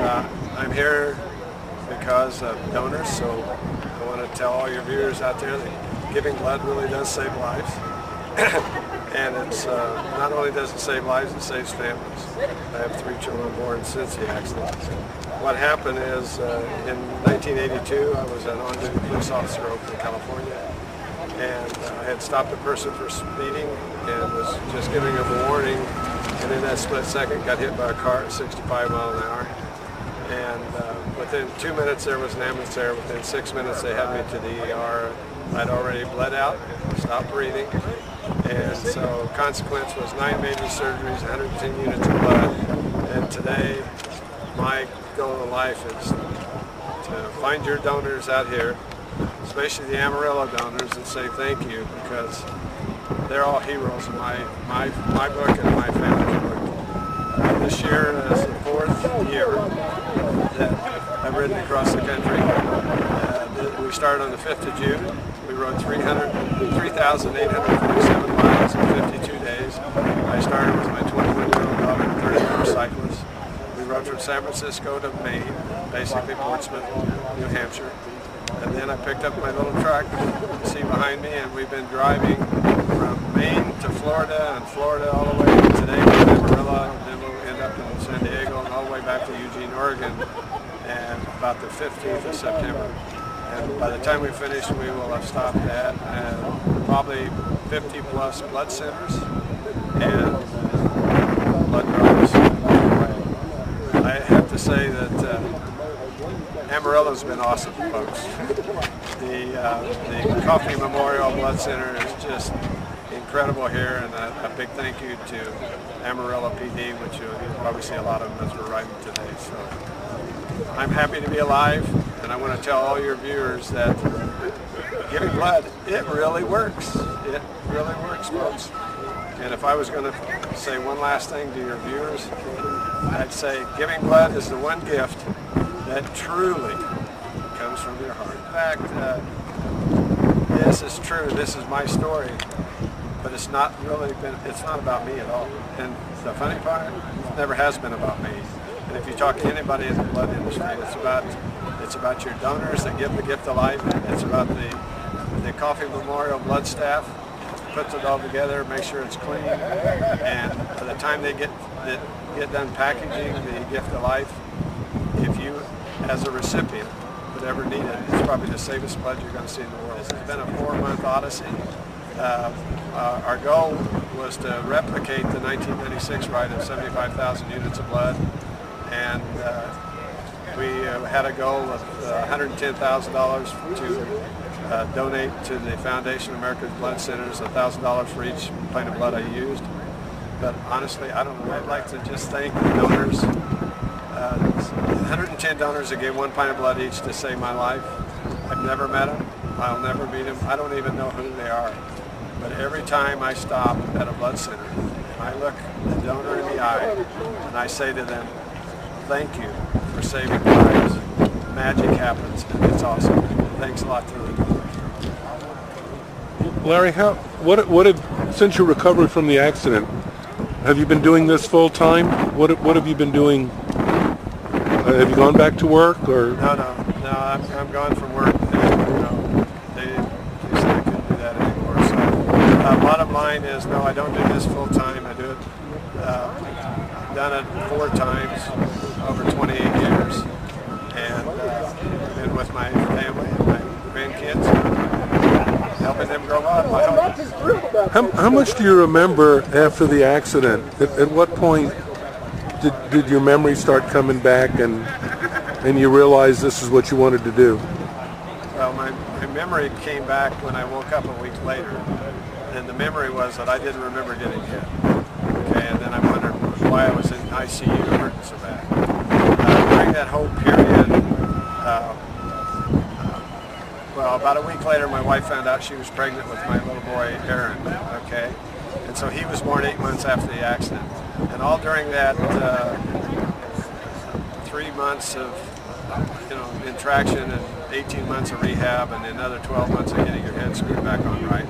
I'm here because of donors, so I want to tell all your viewers out there that giving blood really does save lives. And it's not only does it save lives, it saves families. I have 3 children born since the accident. What happened is in 1982, I was an on-duty police officer over in California, and I had stopped a person for speeding and was just giving him a warning, and in that split second got hit by a car at 65 miles an hour. And within 2 minutes there was an ambulance there. Within 6 minutes they had me to the ER. I'd already bled out, stopped breathing, and so consequence was 9 major surgeries, 110 units of blood. And today my goal in life is to find your donors out here, especially the Amarillo donors, and say thank you, because they're all heroes in my book and my family's book. This year is the 4th year that I've ridden across the country. We started on the 5th of June. We rode 3,847 miles in 52 days. I started with my 21-year-old daughter, 30-year cyclist. We rode from San Francisco to Maine, basically Portsmouth, New Hampshire. And then I picked up my little truck, you see behind me, and we've been driving from Maine to Florida, and Florida all the way to today to Amarillo, and then we'll end up in San Diego and all the way back to Eugene, Oregon, and about the 15th of September. And by the time we finish, we will have stopped at probably 50 plus blood centers and blood drives. I have to say that Amarillo's been awesome, folks. The Coffee Memorial Blood Center is just incredible here, and a big thank you to Amarillo PD, which you'll probably see a lot of them as we're riding today. So I'm happy to be alive, and I want to tell all your viewers that giving blood, it really works. It really works, folks. And if I was going to say one last thing to your viewers, I'd say giving blood is the one gift that truly comes from your heart. In fact, this is true. This is my story, but it's not about me at all. And the funny part, it never has been about me. And if you talk to anybody in the blood industry, it's about your donors that give the gift of life. It's about the Coffee Memorial blood staff puts it all together, make sure it's clean, and by the time they get done packaging the gift of life, if you, as a recipient, would ever need it, it's probably the safest blood you're going to see in the world. This has been a 4-month odyssey. Our goal was to replicate the 1996 ride of 75,000 units of blood, and we had a goal of $110,000 to donate to the Foundation of America's Blood Centers, $1,000 for each pint of blood I used. But honestly, I don't know. I'd like to just thank the donors. 110 donors that gave 1 pint of blood each to save my life. I've never met them. I'll never meet them. I don't even know who they are. But every time I stop at a blood center, I look the donor in the eye and I say to them, thank you for saving lives. Magic happens, and it's awesome. Thanks a lot to you. Larry, since your recovery from the accident, have you been doing this full time? What have you been doing? Have you gone back to work, or? No. I'm gone from work. And, they said I couldn't do that anymore. So, bottom line is, no, I don't do this full time. I do it. I've done it 4 times over 28 years, and I've been with my family and my grandkids, helping them grow up. How much do you remember after the accident? At what point did your memory start coming back, and you realized this is what you wanted to do? Well, my memory came back when I woke up a week later, and the memory was that I didn't remember getting hit. Okay, and then I wondered why I was in ICU hurting so bad. During that whole period, well, about a week later, my wife found out she was pregnant with my little boy, Aaron, okay? And so he was born 8 months after the accident. And all during that 3 months of, in traction and 18 months of rehab and another 12 months of getting your head screwed back on right,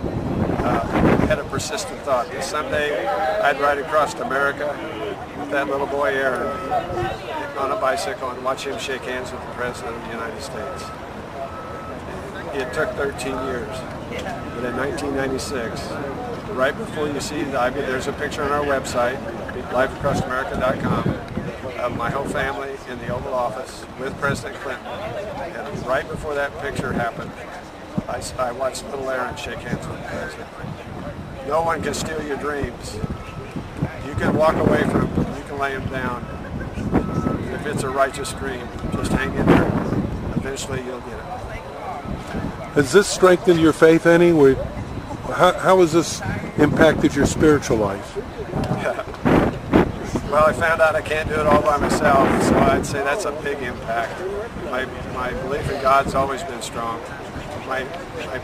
I had a persistent thought that someday I'd ride across America that little boy Aaron on a bicycle and watch him shake hands with the President of the United States. It took 13 years, but in 1996, right before you see there's a picture on our website, lifeacrossamerica.com, of my whole family in the Oval Office with President Clinton. And right before that picture happened, I watched little Aaron shake hands with the President. No one can steal your dreams. You can walk away from them, you can lay them down. If it's a righteous dream, just hang in there. Eventually you'll get it. Has this strengthened your faith any? How has this impacted your spiritual life? Yeah. Well, I found out I can't do it all by myself, so I'd say that's a big impact. My belief in God's always been strong. My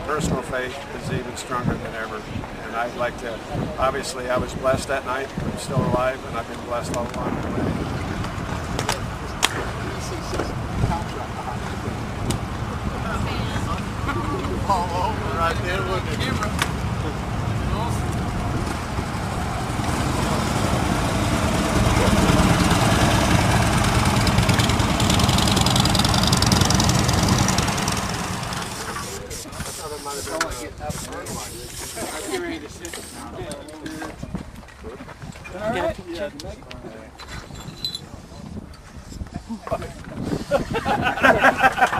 personal faith is even stronger than ever. And I'd like to, obviously I was blessed that night, I'm still alive, and I've been blessed all along the way. All over right there with the camera.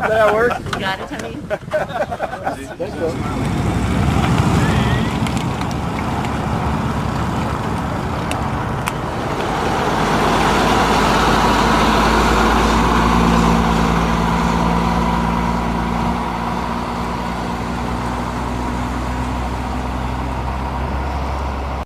Did that work? You got it, Tony?